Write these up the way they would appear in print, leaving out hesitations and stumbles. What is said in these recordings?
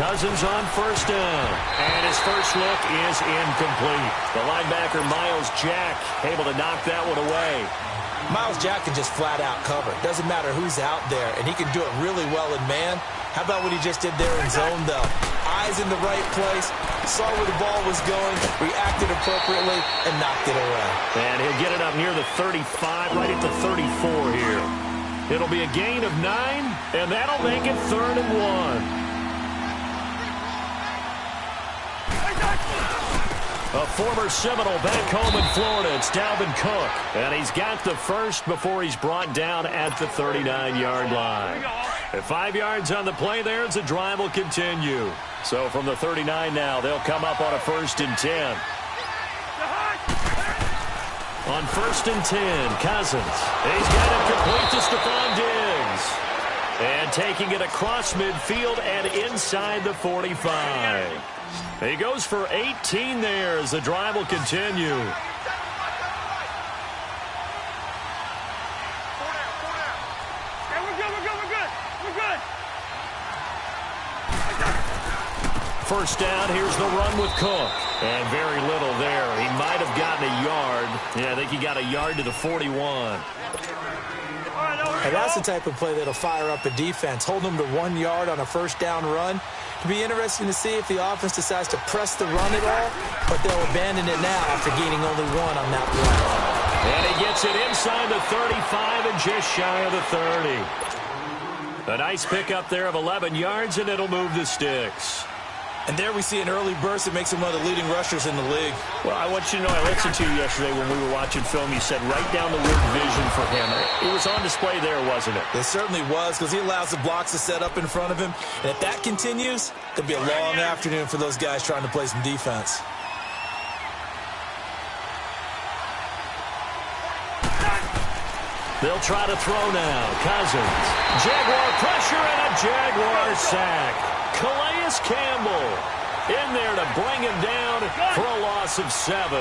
Cousins on first down. And his first look is incomplete. The linebacker, Miles Jack, able to knock that one away. Miles Jack can just flat out cover. Doesn't matter who's out there, and he can do it really well in man. How about what he just did there in zone, though? Eyes in the right place, saw where the ball was going, reacted appropriately, and knocked it away. And he'll get it up near the 35, right at the 34 here. It'll be a gain of 9, and that'll make it 3rd and 1. A former Seminole back home in Florida. It's Dalvin Cook. And he's got the first before he's brought down at the 39-yard line. At 5 yards on the play there, the drive will continue. So from the 39 now, they'll come up on a 1st and 10. On 1st and 10, Cousins. He's got it complete to Stephon Diggs. And taking it across midfield and inside the 45. He goes for 18 there as the drive will continue. First down, here's the run with Cook. And very little there. He might have gotten a yard. Yeah, I think he got a yard to the 41. And that's the type of play that'll fire up a defense. Hold them to 1 yard on a first down run. It'll be interesting to see if the offense decides to press the run at all, but they'll abandon it now after gaining only 1 on that play. And he gets it inside the 35 and just shy of the 30. A nice pickup there of 11 yards, and it'll move the sticks. And there we see an early burst that makes him one of the leading rushers in the league. Well, I want you to know, I listened to you yesterday when we were watching film. You said right down the road vision for him. It was on display there, wasn't it? It certainly was, because he allows the blocks to set up in front of him. And if that continues, it'll be a long afternoon for those guys trying to play some defense. They'll try to throw now. Cousins. Jaguar pressure and a Jaguar sack. Calais Campbell in there to bring him down for a loss of 7.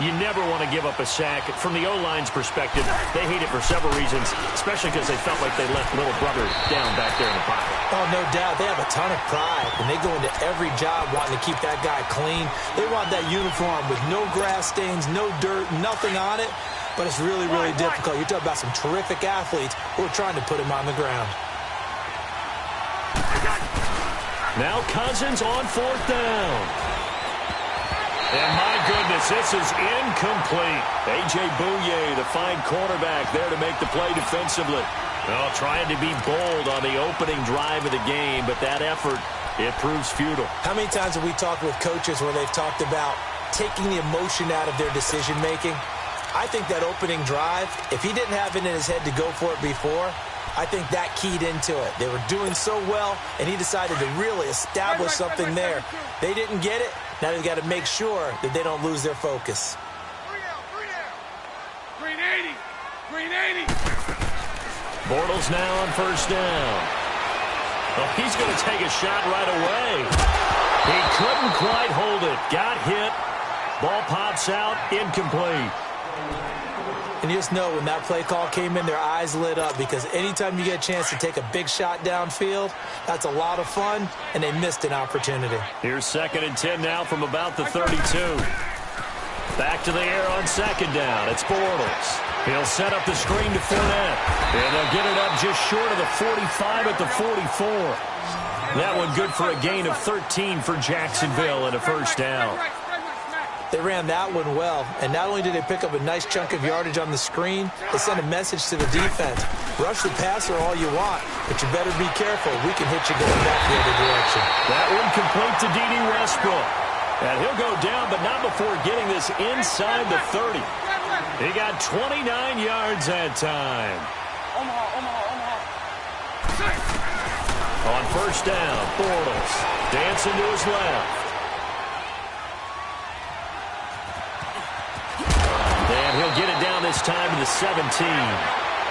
You never want to give up a sack. From the O-line's perspective, they hate it for several reasons, especially because they felt like they left little brother down back there in the pocket. Oh, no doubt. They have a ton of pride, and they go into every job wanting to keep that guy clean. They want that uniform with no grass stains, no dirt, nothing on it, but it's really, really difficult. You're talking about some terrific athletes who are trying to put him on the ground. Now Cousins on 4th down. And my goodness, this is incomplete. A.J. Bouye, the fine quarterback, there to make the play defensively. Well, trying to be bold on the opening drive of the game, but that effort, it proves futile. How many times have we talked with coaches where they've talked about taking the emotion out of their decision-making? I think that opening drive, if he didn't have it in his head to go for it before, I think that keyed into it. They were doing so well, and he decided to really establish something there. They didn't get it. Now they've got to make sure that they don't lose their focus. 380. Bortles now on 1st down. Oh, he's going to take a shot right away. He couldn't quite hold it. Got hit. Ball pops out. Incomplete. And you just know when that play call came in, their eyes lit up, because anytime you get a chance to take a big shot downfield, that's a lot of fun, and they missed an opportunity. Here's 2nd and 10 now from about the 32. Back to the air on 2nd down. It's Bortles. He'll set up the screen to Fournette. And they'll get it up just short of the 45 at the 44. That one good for a gain of 13 for Jacksonville and a 1st down. They ran that one well, and not only did they pick up a nice chunk of yardage on the screen, they sent a message to the defense. Rush the passer all you want, but you better be careful. We can hit you going back the other direction. That one complete to D.D. Westbrook. And he'll go down, but not before getting this inside the 30. He got 29 yards that time. On 1st down, Bortles dancing to his left. And he'll get it down this time to the 17.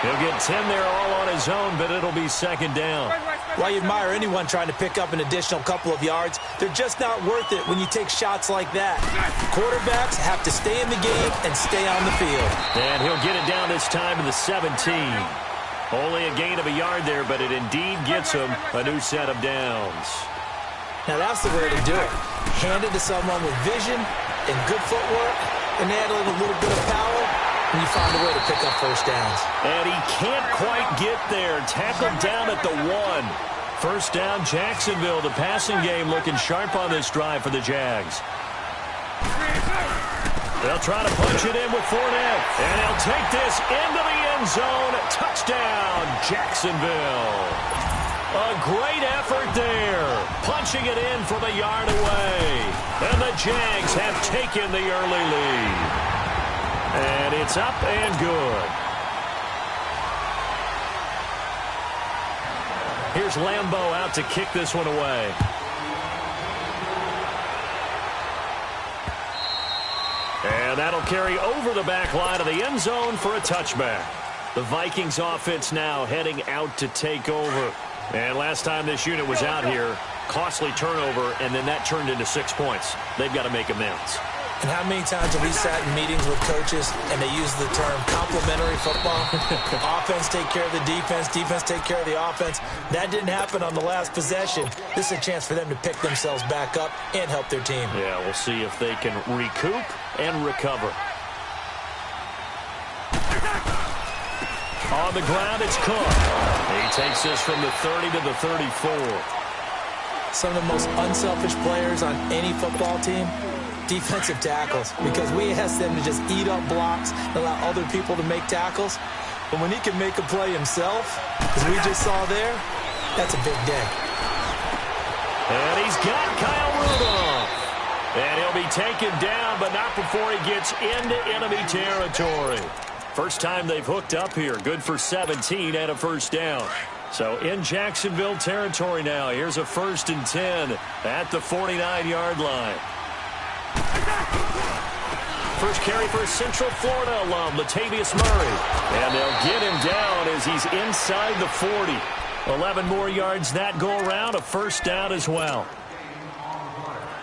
He'll get 10 there all on his own, but it'll be 2nd down. While you admire anyone trying to pick up an additional couple of yards, they're just not worth it when you take shots like that. Quarterbacks have to stay in the game and stay on the field. And he'll get it down this time to the 17. Only a gain of a yard there, but it indeed gets him a new set of downs. Now that's the way to do it. Hand it to someone with vision and good footwork, and add a little bit of power, and you find a way to pick up first downs. And he can't quite get there. Tackled down at the 1. First down, Jacksonville. The passing game looking sharp on this drive for the Jags. They'll try to punch it in with Fournette. And he'll take this into the end zone. Touchdown, Jacksonville. A great effort there. Punching it in from a yard away. And the Jags have taken the early lead. And it's up and good. Here's Lambeau out to kick this one away. And that'll carry over the back line of the end zone for a touchback. The Vikings offense now heading out to take over. And last time this unit was out here, costly turnover, and then that turned into 6 points. They've got to make amends. And how many times have we sat in meetings with coaches and they use the term complementary football? Offense take care of the defense, defense take care of the offense. That didn't happen on the last possession. This is a chance for them to pick themselves back up and help their team. Yeah, we'll see if they can recoup and recover. On the ground, it's Cook. He takes this from the 30 to the 34. Some of the most unselfish players on any football team, defensive tackles, because we ask them to just eat up blocks and allow other people to make tackles. But when he can make a play himself, as we just saw there, that's a big day. And he's got Kyle Rudolph. And he'll be taken down, but not before he gets into enemy territory. First time they've hooked up here. Good for 17 and a first down. So in Jacksonville territory now. Here's a 1st and 10 at the 49-yard line. First carry for Central Florida alum, Latavius Murray. And they'll get him down as he's inside the 40. 11 more yards that go around, a first down as well.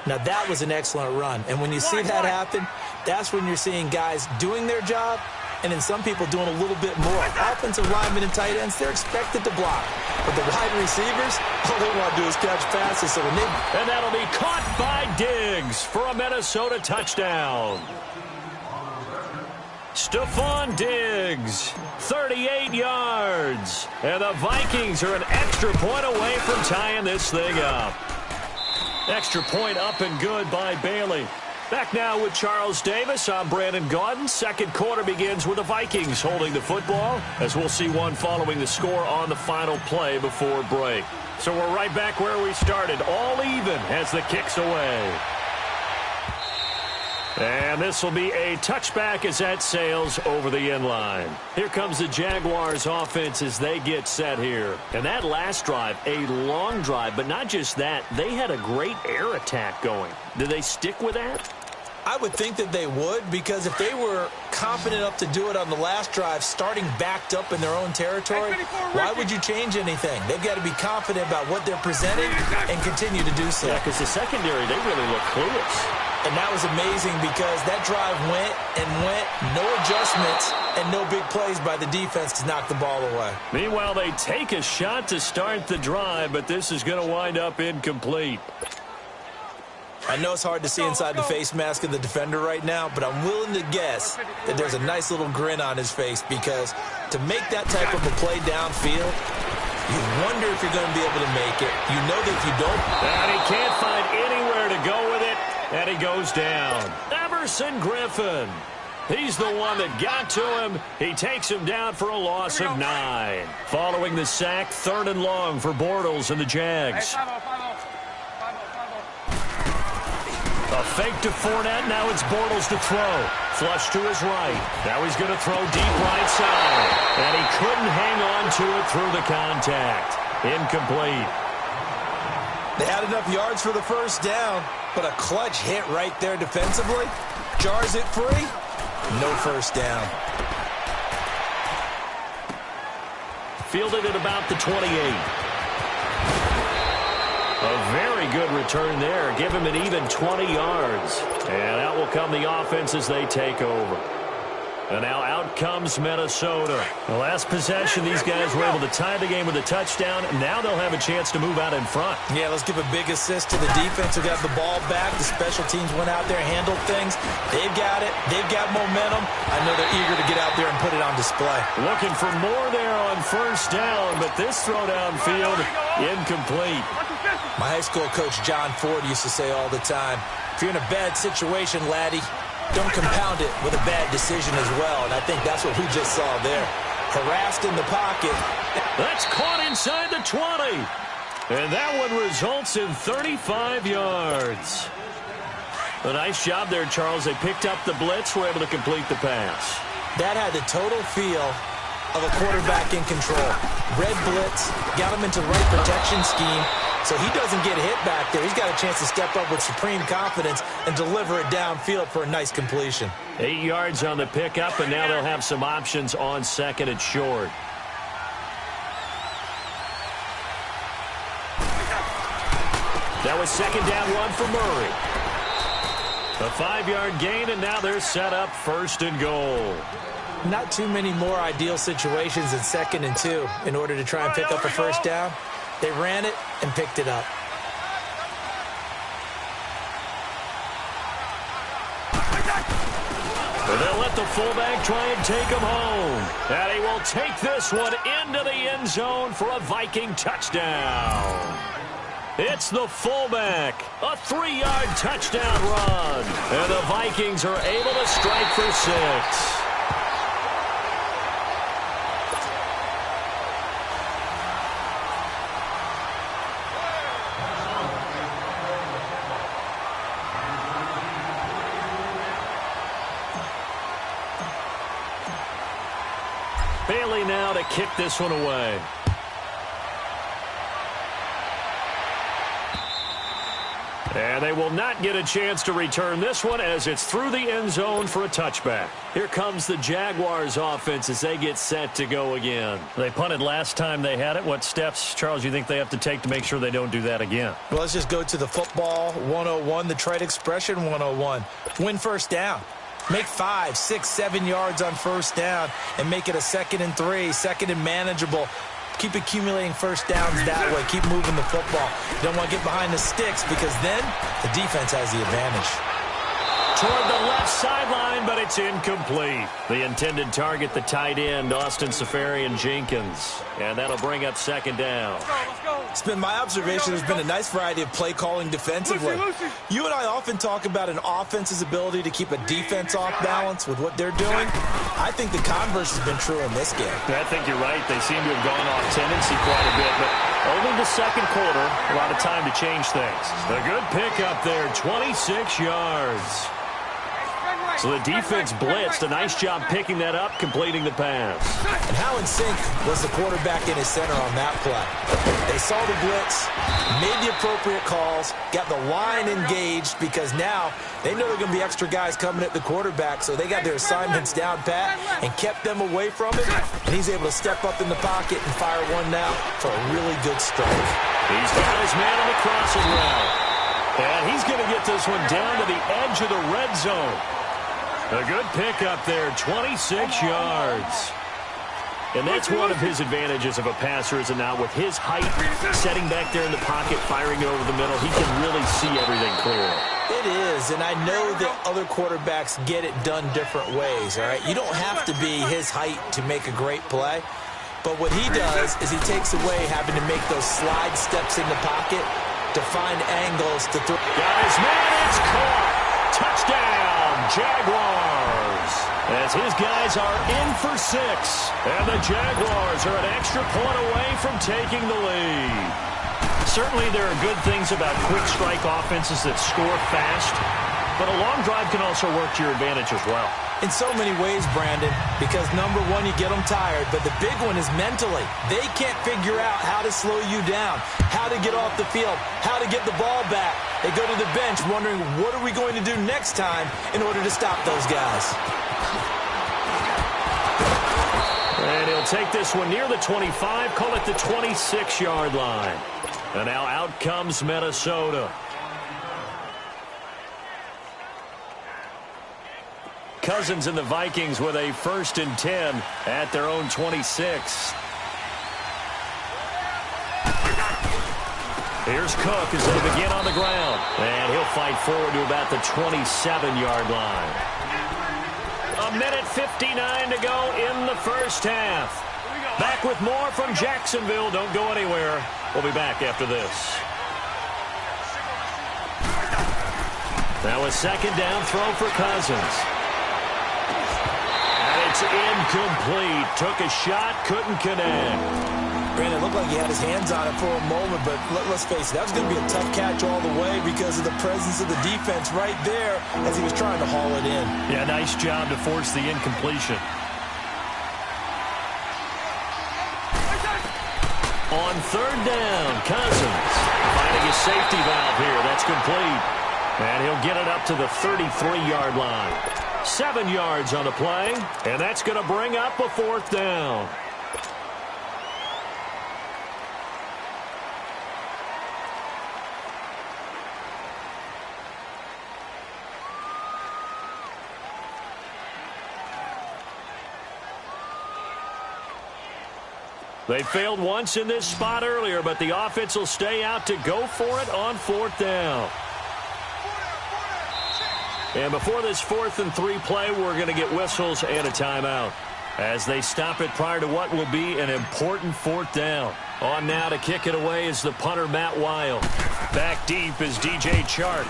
Now that was an excellent run. And when you see that happen, that's when you're seeing guys doing their job and then some people doing a little bit more. Offensive linemen and tight ends, they're expected to block. But the wide receivers, all they want to do is catch passes. So when they... And that'll be caught by Diggs for a Minnesota touchdown. Stephon Diggs, 38 yards. And the Vikings are an extra point away from tying this thing up. Extra point up and good by Bailey. Back now with Charles Davis. I'm Brandon Gaudin. Second quarter begins with the Vikings holding the football, as we'll see one following the score on the final play before break. So we're right back where we started, all even as the kick's away. And this will be a touchback as that sails over the end line. Here comes the Jaguars offense as they get set here. And that last drive, a long drive, but not just that, they had a great air attack going. Do they stick with that? I would think that they would, because if they were confident enough to do it on the last drive, starting backed up in their own territory, why would you change anything? They've got to be confident about what they're presenting and continue to do so. Yeah, because the secondary, they really look clueless. And that was amazing because that drive went and went, no adjustments, and no big plays by the defense to knock the ball away. Meanwhile, they take a shot to start the drive, but this is going to wind up incomplete. I know it's hard to see inside the face mask of the defender right now, but I'm willing to guess that there's a nice little grin on his face, because to make that type of a play downfield, you wonder if you're going to be able to make it. You know that if you don't... And he can't find anywhere to go with it, and he goes down. Everson Griffin. He's the one that got to him. He takes him down for a loss of 9. Following the sack, 3rd and long for Bortles and the Jags. A fake to Fournette. Now it's Bortles to throw. Flush to his right. Now he's going to throw deep right side. And he couldn't hang on to it through the contact. Incomplete. They had enough yards for the first down, but a clutch hit right there defensively. Jars it free. No first down. Fielded at about the 28. A very good return there. Give him an even 20 yards. And out will come the offense as they take over. And now out comes Minnesota. The last possession, these guys were able to tie the game with a touchdown. Now they'll have a chance to move out in front. Yeah, let's give a big assist to the defense who got the ball back. The special teams went out there, handled things. They've got it. They've got momentum. I know they're eager to get out there and put it on display. Looking for more there on first down, but this throw downfield, incomplete. My high school coach, John Ford, used to say all the time, if you're in a bad situation, laddie, don't compound it with a bad decision as well. And I think that's what we just saw there. Harassed in the pocket. That's caught inside the 20. And that one results in 35 yards. A nice job there, Charles. They picked up the blitz, were able to complete the pass. That had the total feel of a quarterback in control. Red blitz, got him into the right protection scheme, so he doesn't get hit back there. He's got a chance to step up with supreme confidence and deliver it downfield for a nice completion. 8 yards on the pickup, and now they'll have some options on second and short. That was second down one for Murray. A 5-yard gain, and now they're set up first and goal. Not too many more ideal situations than second and 2 in order to try and pick up a first down. They ran it and picked it up. But they'll let the fullback try and take him home. And he will take this one into the end zone for a Viking touchdown. It's the fullback. A 3-yard touchdown run. And the Vikings are able to strike for 6. Bailey now to kick this one away. And they will not get a chance to return this one as it's through the end zone for a touchback. Here comes the Jaguars offense as they get set to go again. They punted last time they had it. What steps, Charles, you think they have to take to make sure they don't do that again? Well, let's just go to the football 101, the trade expression 101. Win first down. Make 5, 6, 7 yards on first down and make it a 2nd and 3, 2nd and manageable. Keep accumulating first downs that way. Keep moving the football. You don't want to get behind the sticks because then the defense has the advantage. Toward the left sideline, but it's incomplete. The intended target, the tight end, Austin Safarian-Jenkins. And that'll bring up second down. It's been my observation there's been a nice variety of play calling defensively. You and I often talk about an offense's ability to keep a defense off balance with what they're doing. I think the converse has been true in this game. I think you're right. They seem to have gone off tendency quite a bit, but only the second quarter, a lot of time to change things. A good pickup there, 26 yards. So the defense blitzed. A nice job picking that up, completing the pass. And how in sync was the quarterback in his center on that play? They saw the blitz, made the appropriate calls, got the line engaged because now they know there are going to be extra guys coming at the quarterback, so they got their assignments down pat and kept them away from him. And he's able to step up in the pocket and fire one now for a really good strike. He's got his man on the crossing route. And he's going to get this one down to the edge of the red zone. A good pickup there, 26 yards. And that's one of his advantages of a passer, is it not? With his height, setting back there in the pocket, firing it over the middle, he can really see everything clearly. It is, and I know that other quarterbacks get it done different ways, all right? You don't have to be his height to make a great play. But what he does is he takes away having to make those slide steps in the pocket to find angles to throw. Got his man, it's caught. Touchdown, Jaguars. As his guys are in for 6. And the Jaguars are an extra point away from taking the lead. Certainly there are good things about quick strike offenses that score fast, but a long drive can also work to your advantage as well. In so many ways, Brandon, because number one, you get them tired, but the big one is mentally. They can't figure out how to slow you down, how to get off the field, how to get the ball back. They go to the bench wondering, what are we going to do next time in order to stop those guys? And he'll take this one near the 25, call it the 26-yard line. And now out comes Minnesota. Cousins and the Vikings with a 1st and 10 at their own 26. Here's Cook as they begin on the ground. And he'll fight forward to about the 27-yard line. 1:59 to go in the first half. Back with more from Jacksonville. Don't go anywhere. We'll be back after this. Now a 2nd down throw for Cousins. And it's incomplete. Took a shot, couldn't connect. Brandon, it looked like he had his hands on it for a moment, but let's face it, that was going to be a tough catch all the way because of the presence of the defense right there as he was trying to haul it in. Yeah, nice job to force the incompletion. On 3rd down, Cousins finding his safety valve here. That's complete. And he'll get it up to the 33-yard line. 7 yards on the play, and that's going to bring up a 4th down. They failed once in this spot earlier, but the offense will stay out to go for it on 4th down. And before this 4th and 3 play, we're going to get whistles and a timeout as they stop it prior to what will be an important 4th down. On now to kick it away is the punter, Matt Weil. Back deep is DJ Chark.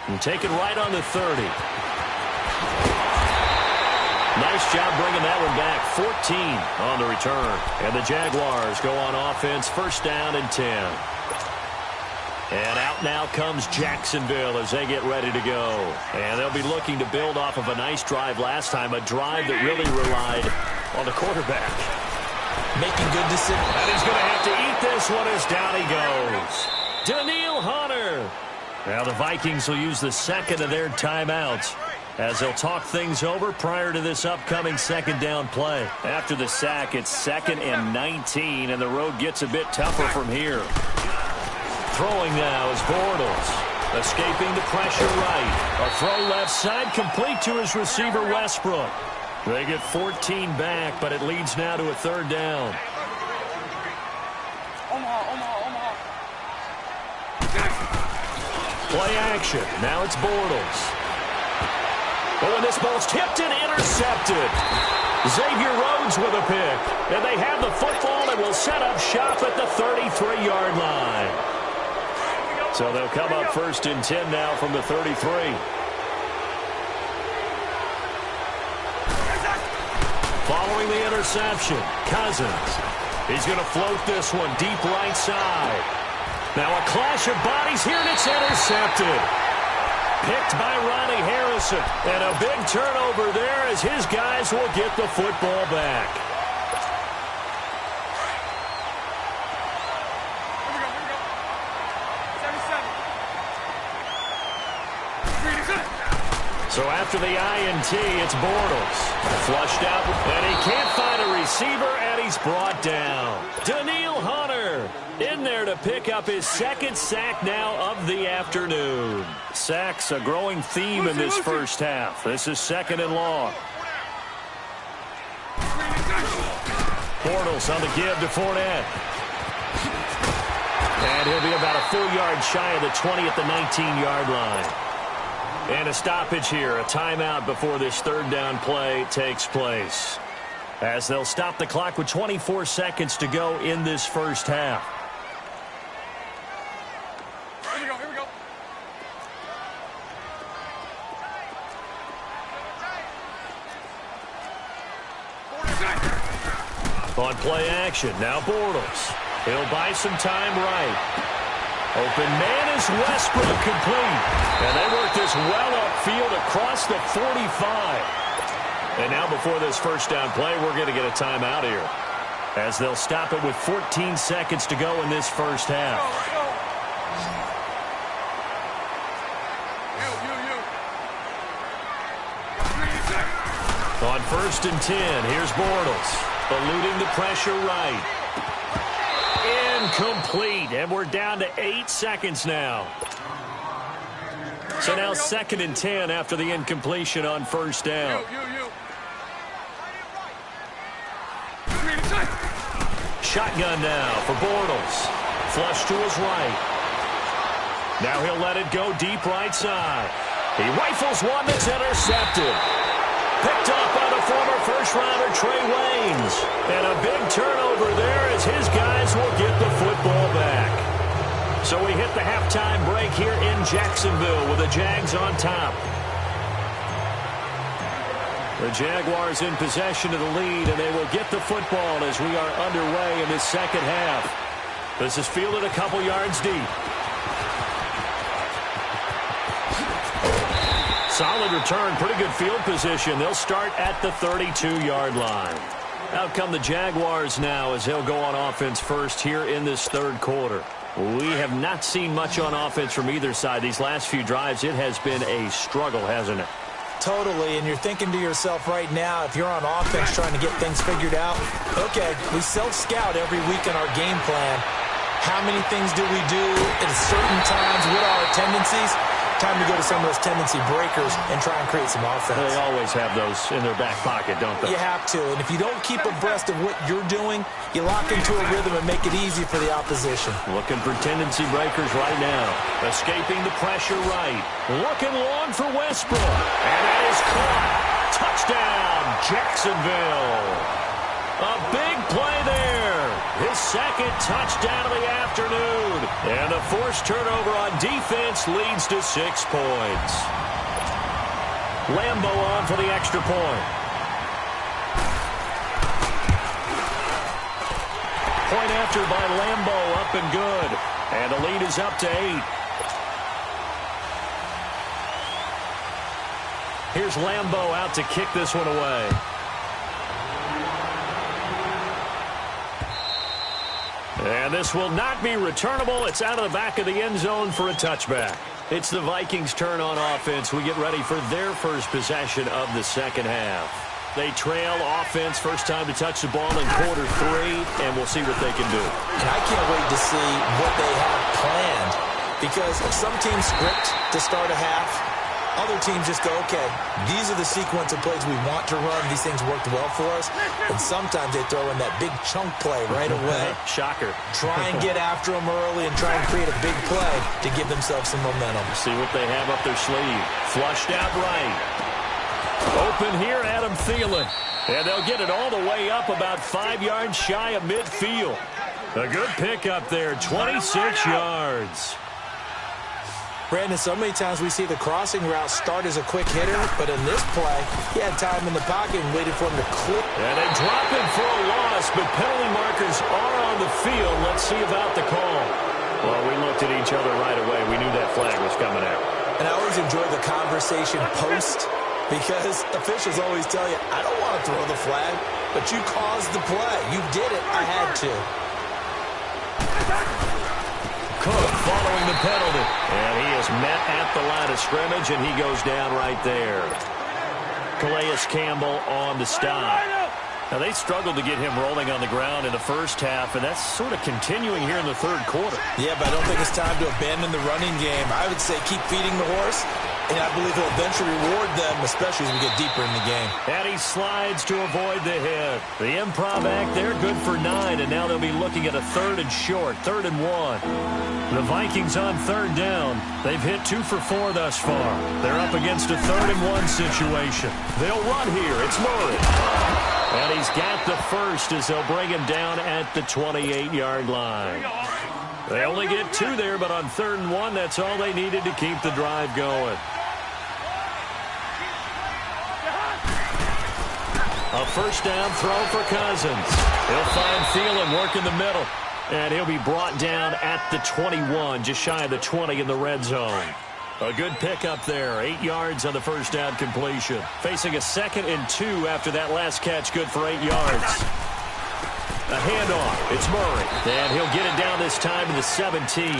And take it right on the 30. Nice job bringing that one back. 14 on the return. And the Jaguars go on offense, 1st down and 10. And out now comes Jacksonville as they get ready to go. And they'll be looking to build off of a nice drive last time, a drive that really relied on the quarterback. Making good decisions. And he's going to have to eat this one as down he goes. Danielle Hunter. Now the Vikings will use the 2nd of their timeouts as they'll talk things over prior to this upcoming 2nd down play. After the sack, it's 2nd and 19, and the road gets a bit tougher from here. Throwing now is Bortles. Escaping the pressure right. A throw left side, complete to his receiver, Westbrook. They get 14 back, but it leads now to a 3rd down. Play action. Now it's Bortles. Oh, and this ball's tipped and intercepted. Xavier Rhodes with a pick. And they have the football and will set up shop at the 33-yard line. So they'll come up 1st and 10 now from the 33. Following the interception, Cousins. He's going to float this one deep right side. Now a clash of bodies here, and it's intercepted. Picked by Ronnie Harrison. And a big turnover there as his guys will get the football back. So after the INT, it's Bortles. Flushed out, and he can't find a receiver, and he's brought down. Danielle Hunter in there to pick up his 2nd sack now of the afternoon. Sacks a growing theme in this first half. This is 2nd and long. Bortles on the give to Fournette. And he'll be about a full yard shy of the 20 at the 19-yard line. And a stoppage here, a timeout before this 3rd down play takes place. As they'll stop the clock with 24 seconds to go in this first half. Here we go. On play action, now Bortles. He'll buy some time right. Open man is Westbrook, complete. And they work this well upfield across the 45. And now before this 1st down play, we're going to get a timeout here, as they'll stop it with 14 seconds to go in this first half. On 1st and 10, here's Bortles, eluding the pressure right. Incomplete, and we're down to 8 seconds now. So now 2nd and 10 after the incompletion on first down. Shotgun now for Bortles. Flush to his right. Now he'll let it go deep right side. He rifles one that's intercepted. Picked up by the former first-rounder Trey Waynes. And a big turnover there as his guys will get the football back. So we hit the halftime break here in Jacksonville with the Jags on top. The Jaguars in possession of the lead, and they will get the football as we are underway in this second half. This is fielded a couple yards deep. Solid return, pretty good field position. They'll start at the 32-yard line. Out come the Jaguars now as they'll go on offense first here in this third quarter. We have not seen much on offense from either side. These last few drives, it has been a struggle, hasn't it? Totally, and you're thinking to yourself right now, if you're on offense trying to get things figured out, okay, we self-scout every week in our game plan. How many things do we do at certain times? What are our tendencies? Time to go to some of those tendency breakers and try and create some offense. They always have those in their back pocket, don't they? You have to, and if you don't keep abreast of what you're doing, you lock into a rhythm and make it easy for the opposition. Looking for tendency breakers right now. Escaping the pressure right. Looking long for Westbrook. And that is caught. Touchdown, Jacksonville. A big play there. His second touchdown of the afternoon. And a forced turnover on defense leads to 6 points. Lambo on for the extra point. Point after by Lambo, up and good. And the lead is up to 8. Here's Lambo out to kick this one away. And this will not be returnable. It's out of the back of the end zone for a touchback. It's the Vikings' turn on offense. We get ready for their first possession of the second half. They trail offense, first time to touch the ball in quarter 3, and we'll see what they can do. And I can't wait to see what they have planned, because some teams script to start a half. Other teams just go, okay, these are the sequence of plays we want to run. These things worked well for us. And sometimes they throw in that big chunk play right away. Shocker. Try and get after them early and try and create a big play to give themselves some momentum. See what they have up their sleeve. Flushed out right. Open here, Adam Thielen. And they'll get it all the way up about 5 yards shy of midfield. A good pickup there, 26 yards. Brandon, so many times we see the crossing route start as a quick hitter, but in this play, he had time in the pocket and waited for him to clip. And they drop him for a loss, but penalty markers are on the field. Let's see about the call. Well, we looked at each other right away. We knew that flag was coming out. And I always enjoy the conversation post, because officials always tell you, I don't want to throw the flag, but you caused the play. You did it. I had to. Cook following the penalty. And he is met at the line of scrimmage, and he goes down right there. Calais Campbell on the stop. Now, they struggled to get him rolling on the ground in the first half, and that's sort of continuing here in the third quarter. Yeah, but I don't think it's time to abandon the running game. I would say keep feeding the horse, and I believe he'll eventually reward them, especially as we get deeper in the game. And he slides to avoid the hit. The improv act, they're good for 9, and now they'll be looking at a 3rd and short, 3rd and 1. The Vikings on 3rd down. They've hit 2 for 4 thus far. They're up against a 3rd and 1 situation. They'll run here. It's Murray. And he's got the first as they'll bring him down at the 28-yard line. They only get 2 there, but on 3rd and 1, that's all they needed to keep the drive going. A first down throw for Cousins. He'll find Thielen working the middle. And he'll be brought down at the 21, just shy of the 20 in the red zone. A good pickup there, 8 yards on the first down completion. Facing a 2nd and 2 after that last catch, good for 8 yards. A handoff, it's Murray. And he'll get it down this time to the 17.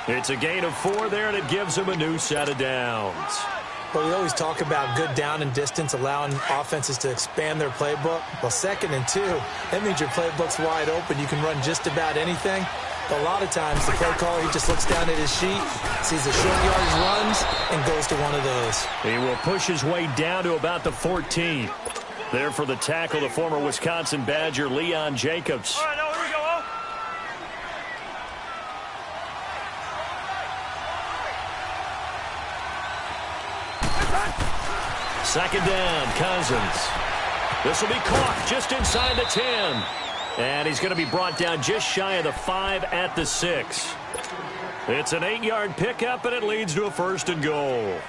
It's a gain of 4 there, and it gives him a new set of downs. Well, we always talk about good down and distance, allowing offenses to expand their playbook. Well, 2nd and 2, that means your playbook's wide open. You can run just about anything. But a lot of times, the play caller, he just looks down at his sheet, sees the short yardage runs, and goes to one of those. He will push his way down to about the 14. There for the tackle, the former Wisconsin Badger, Leon Jacobs. All right, now here we go. Second down, Cousins. This will be caught just inside the 10. And he's going to be brought down just shy of the 5 at the 6. It's an 8-yard pickup, and it leads to a 1st and goal.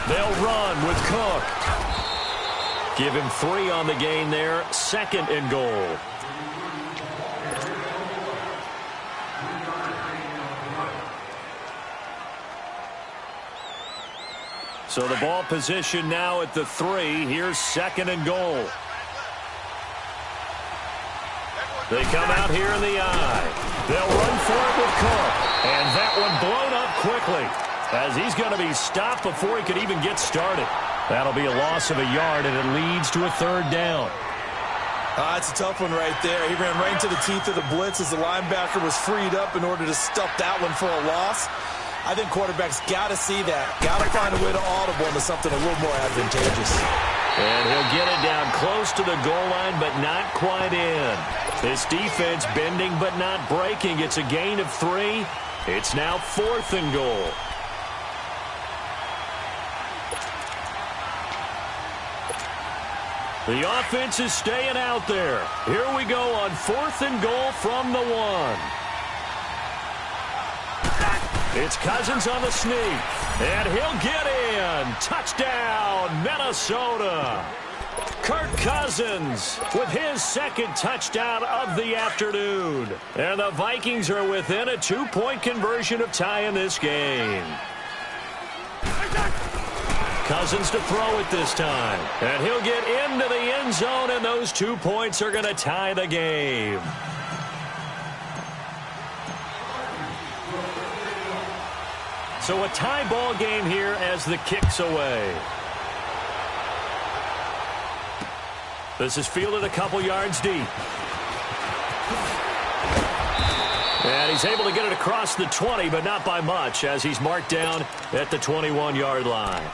They'll run with Cook. Give him 3 on the gain there. 2nd and goal. So the ball position now at the 3. Here's 2nd and goal. They come out here in the eye. They'll run for it with Cook. And that one blown up quickly as he's going to be stopped before he could even get started. That'll be a loss of a yard, and it leads to a 3rd down. That's a tough one right there. He ran right into the teeth of the blitz as the linebacker was freed up in order to stuff that one for a loss. I think quarterbacks got to see that. Got to find a way to audible into something a little more advantageous. And he'll get it down close to the goal line, but not quite in. This defense bending but not breaking. It's a gain of 3. It's now 4th and goal. The offense is staying out there. Here we go on 4th and goal from the 1. It's Cousins on the sneak, and he'll get in. Touchdown, Minnesota. Kirk Cousins with his 2nd touchdown of the afternoon. And the Vikings are within a 2-point conversion of tying this game. Cousins to throw it this time. And he'll get into the end zone, and those 2 points are going to tie the game. So a tie ball game here as the kick's away. This is fielded a couple yards deep. And he's able to get it across the 20, but not by much, as he's marked down at the 21-yard line.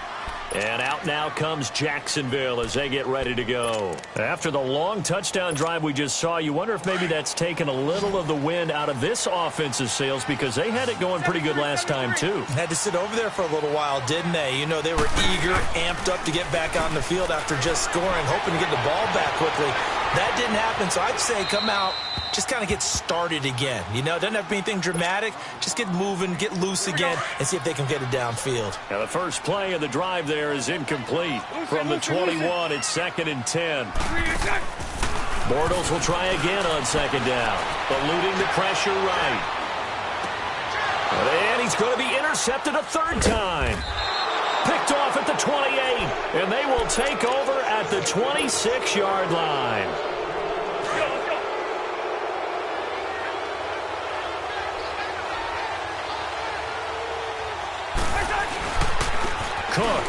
And out now comes Jacksonville as they get ready to go. After the long touchdown drive we just saw, you wonder if maybe that's taken a little of the wind out of this offensive sails, because they had it going pretty good last time, too. Had to sit over there for a little while, didn't they? You know, they were eager, amped up to get back on the field after just scoring, hoping to get the ball back quickly. That didn't happen, so I'd say come out, just kind of get started again. You know, doesn't have to be anything dramatic. Just get moving, get loose again, and see if they can get it downfield. Now the first play of the drive there is incomplete. From the 21, it's 2nd and 10. Bortles will try again on 2nd down, eluding the pressure right. And he's going to be intercepted a 3rd time. Picked off at the 28, and they will take over at the 26-yard line. Cook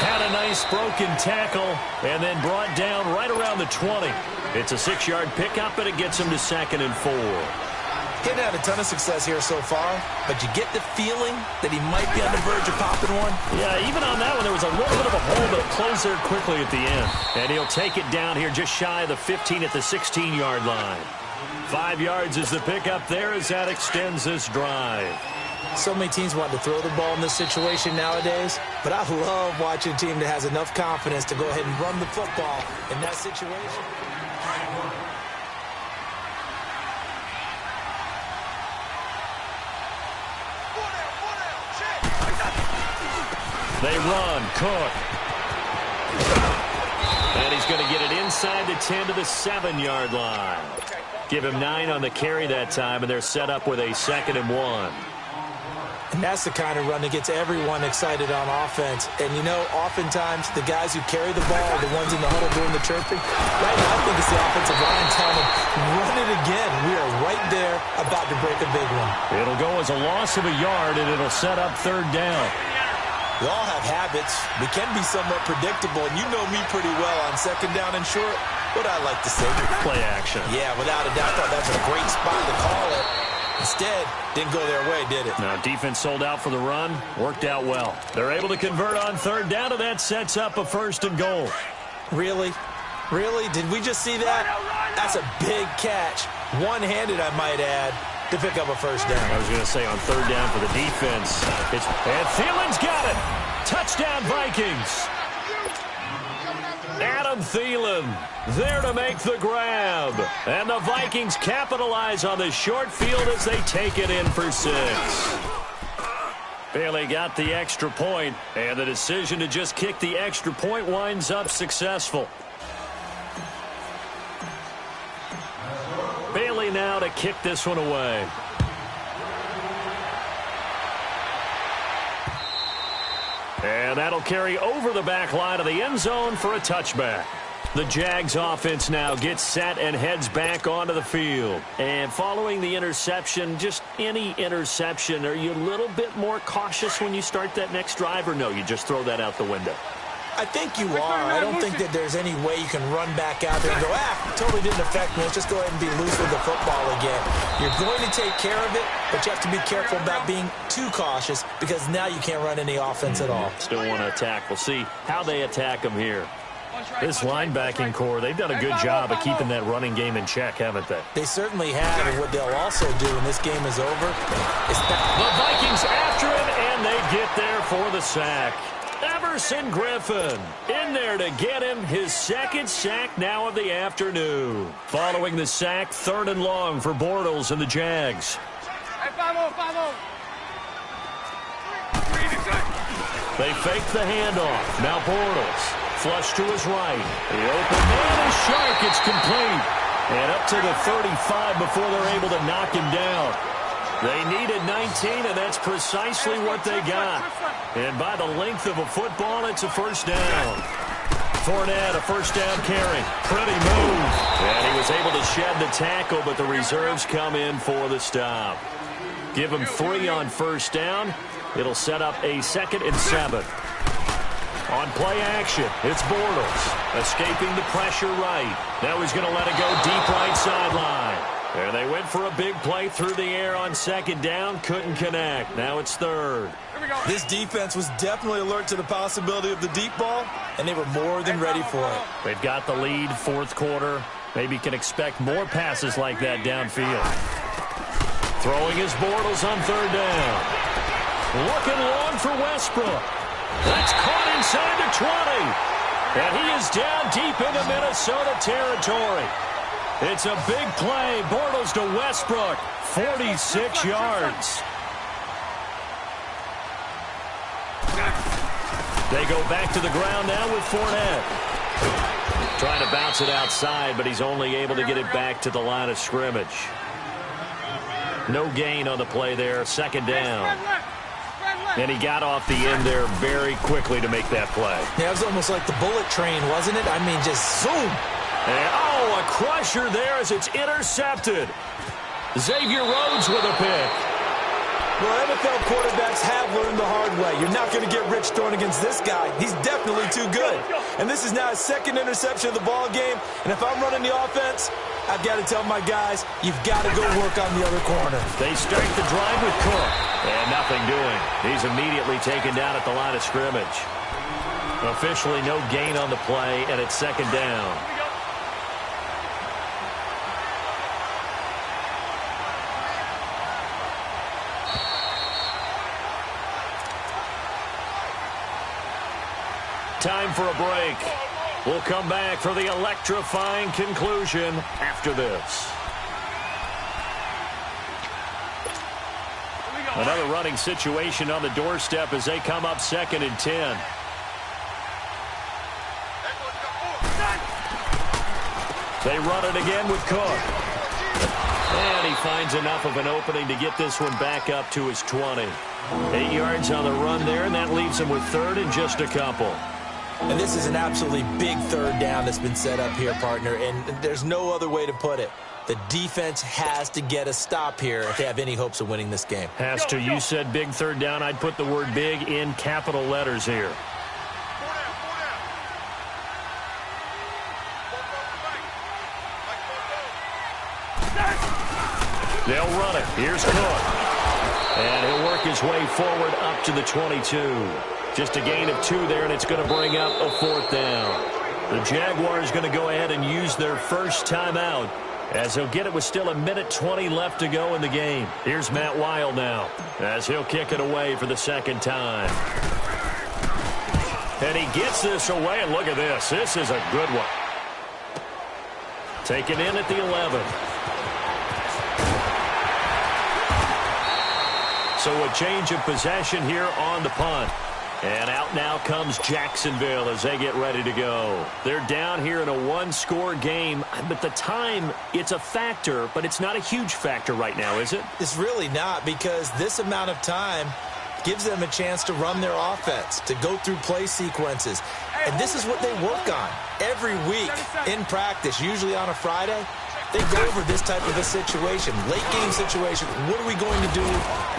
had a nice broken tackle and then brought down right around the 20. It's a 6-yard pickup, and it gets him to 2nd and 4. He hadn't had a ton of success here so far, but you get the feeling that he might be on the verge of popping one. Yeah, even on that one, there was a little bit of a hole, but it closed there quickly at the end. And he'll take it down here just shy of the 15 at the 16-yard line. 5 yards is the pickup there as that extends this drive. So many teams want to throw the ball in this situation nowadays, but I love watching a team that has enough confidence to go ahead and run the football in that situation. They run, Cook. And he's going to get it inside the 10 to the 7-yard line. Give him 9 on the carry that time, and they're set up with a 2nd and 1. And that's the kind of run that gets everyone excited on offense. And, you know, oftentimes the guys who carry the ball are the ones in the huddle doing the chirping. Right now, I think it's the offensive line telling them, run it again. We are right there about to break a big one. It'll go as a loss of a yard, and it'll set up third down. We all have habits. We can be somewhat predictable, and you know me pretty well on second down and short. What I like to say? Play action. Yeah, without a doubt, I thought that's a great spot to call it. Instead, didn't go their way, did it? Now, defense sold out for the run. Worked out well. They're able to convert on third down, and that sets up a first and goal. Really? Really? Did we just see that? That's a big catch. One-handed, I might add, to pick up a first down. I was going to say on third down for the defense. And Thielen's got it. Touchdown, Vikings. Adam Thielen there to make the grab. And the Vikings capitalize on the short field as they take it in for 6. Bailey got the extra point, and the decision to just kick the extra point winds up successful. Bailey now to kick this one away. And that'll carry over the back line of the end zone for a touchback. The Jags offense now gets set and heads back onto the field. And following the interception, just any interception, are you a little bit more cautious when you start that next drive, or no, you just throw that out the window? I think you are. I don't think that there's any way you can run back out there and go, totally didn't affect me. Let's just go ahead and be loose with the football again. You're going to take care of it, but you have to be careful about being too cautious because now you can't run any offense at all. Still want to attack. We'll see how they attack them here. This linebacking core, they've done a good job of keeping that running game in check, haven't they? They certainly have, and what they'll also do when this game is over is... The Vikings after him, and they get there for the sack. Everson Griffin in there to get him his second sack now of the afternoon. Following the sack, third and long for Bortles and the Jags. They fake the handoff. Now Bortles. Flush to his right. The open man is sharp. It's complete. And up to the 35 before they're able to knock him down. They needed 19, and that's precisely what they got. And by the length of a football, it's a first down. Fournette, a first down carry. Pretty move. And he was able to shed the tackle, but the reserves come in for the stop. Give him 3 on first down. It'll set up a 2nd and 7. On play action, it's Bortles. Escaping the pressure right. Now he's going to let it go deep right sideline. And they went for a big play through the air on second down. Couldn't connect. Now it's third. This defense was definitely alert to the possibility of the deep ball, and they were more than ready for it. They've got the lead, fourth quarter. Maybe can expect more passes like that downfield. Throwing his Bortles on third down. Looking long for Westbrook. That's caught inside the 20. And he is down deep into Minnesota territory. It's a big play. Bortles to Westbrook. 46 yards. They go back to the ground now with Fournette. Trying to bounce it outside, but he's only able to get it back to the line of scrimmage. No gain on the play there. Second down. And he got off the end there very quickly to make that play. Yeah, it was almost like the bullet train, wasn't it? I mean, just zoom. And, a crusher there as it's intercepted. Xavier Rhodes with a pick. Well, NFL quarterbacks have learned the hard way. You're not going to get rich throwing against this guy. He's definitely too good. And this is now his 2nd interception of the ball game. And if I'm running the offense, I've got to tell my guys, you've got to go work on the other corner. They start the drive with Cook. And nothing doing. He's immediately taken down at the line of scrimmage. Officially no gain on the play, and it's second down. Time for a break. We'll come back for the electrifying conclusion after this. Another running situation on the doorstep as they come up 2nd and 10. They run it again with Cook. And he finds enough of an opening to get this one back up to his 20. 8 yards on the run there, and that leaves them with third and just a couple. And this is an absolutely big third down that's been set up here, partner, and there's no other way to put it. The defense has to get a stop here if they have any hopes of winning this game. Has to. You said big third down. I'd put the word big in capital letters here. They'll run it. Here's Cook. And he'll work his way forward up to the 22. Just a gain of 2 there, and it's going to bring up a 4th down. The Jaguars going to go ahead and use their first timeout, as he'll get it with still 1:20 left to go in the game. Here's Matt Weil now, as he'll kick it away for the second time. And he gets this away, and look at this. This is a good one. Taken in at the 11. So a change of possession here on the punt. And out now comes Jacksonville as they get ready to go. They're down here in a 1-score game, but the time, it's a factor, but it's not a huge factor right now, is it? It's really not, because this amount of time gives them a chance to run their offense, to go through play sequences. And this is what they work on every week in practice, usually on a Friday. They go over this type of a situation, late-game situation. What are we going to do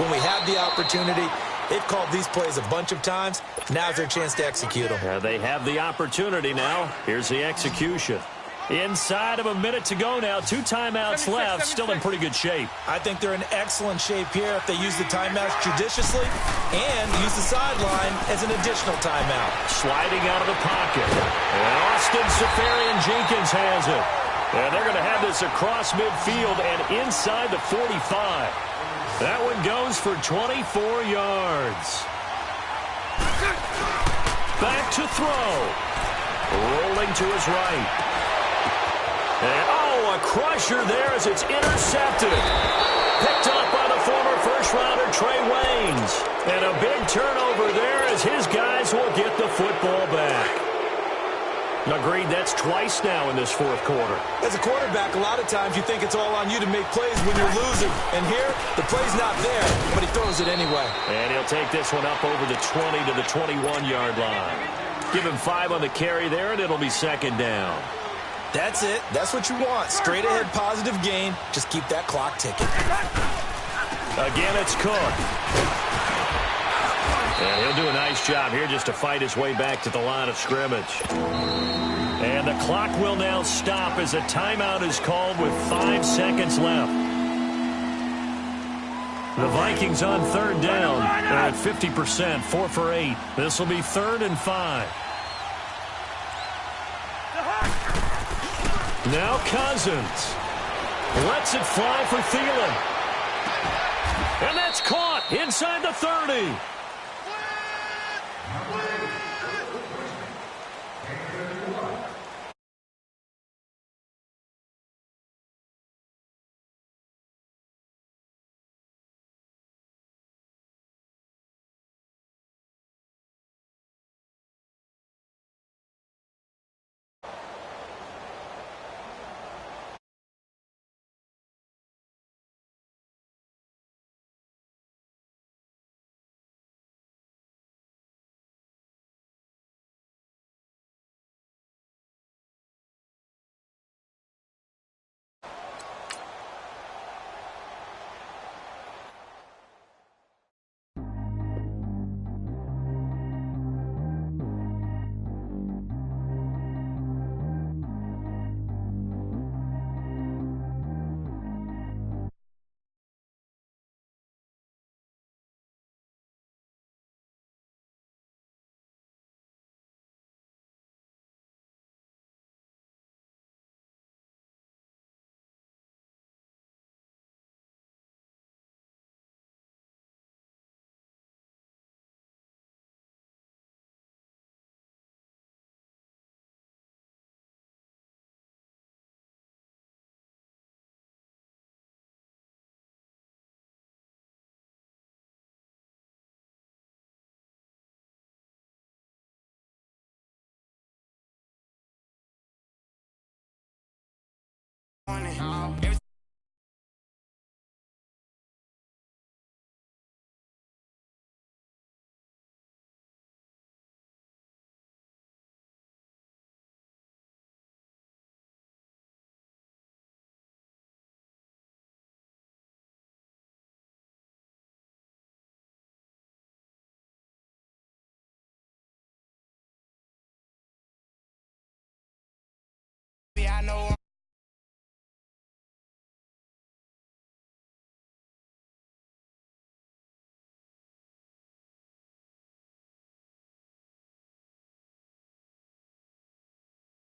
when we have the opportunity? They've called these plays a bunch of times. Now's their chance to execute them. They have the opportunity now. Here's the execution. Inside of a minute to go now. 2 timeouts left. Still in pretty good shape. I think they're in excellent shape here if they use the timeouts judiciously and use the sideline as an additional timeout. Sliding out of the pocket. And Austin Seferian-Jenkins has it. And they're going to have this across midfield and inside the 45. That one goes for 24 yards. Back to throw. Rolling to his right. And, a crusher there as it's intercepted. Picked up by the former first-rounder Trey Waynes. And a big turnover there as his guys will get the football back. Agreed, that's twice now in this 4th quarter. As a quarterback, a lot of times you think it's all on you to make plays when you're losing. And here, the play's not there, but he throws it anyway. And he'll take this one up over the 20 to the 21-yard line. Give him 5 on the carry there, and it'll be 2nd down. That's it. That's what you want. Straight ahead positive gain. Just keep that clock ticking. Again, it's Cook. And he'll do a nice job here just to fight his way back to the line of scrimmage. And the clock will now stop as a timeout is called with 5 seconds left. The Vikings on 3rd down. They're at 50%, 4 for 8. This will be 3rd and 5. Now Cousins. Lets it fly for Thielen. And that's caught inside the 30.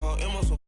call Emma, so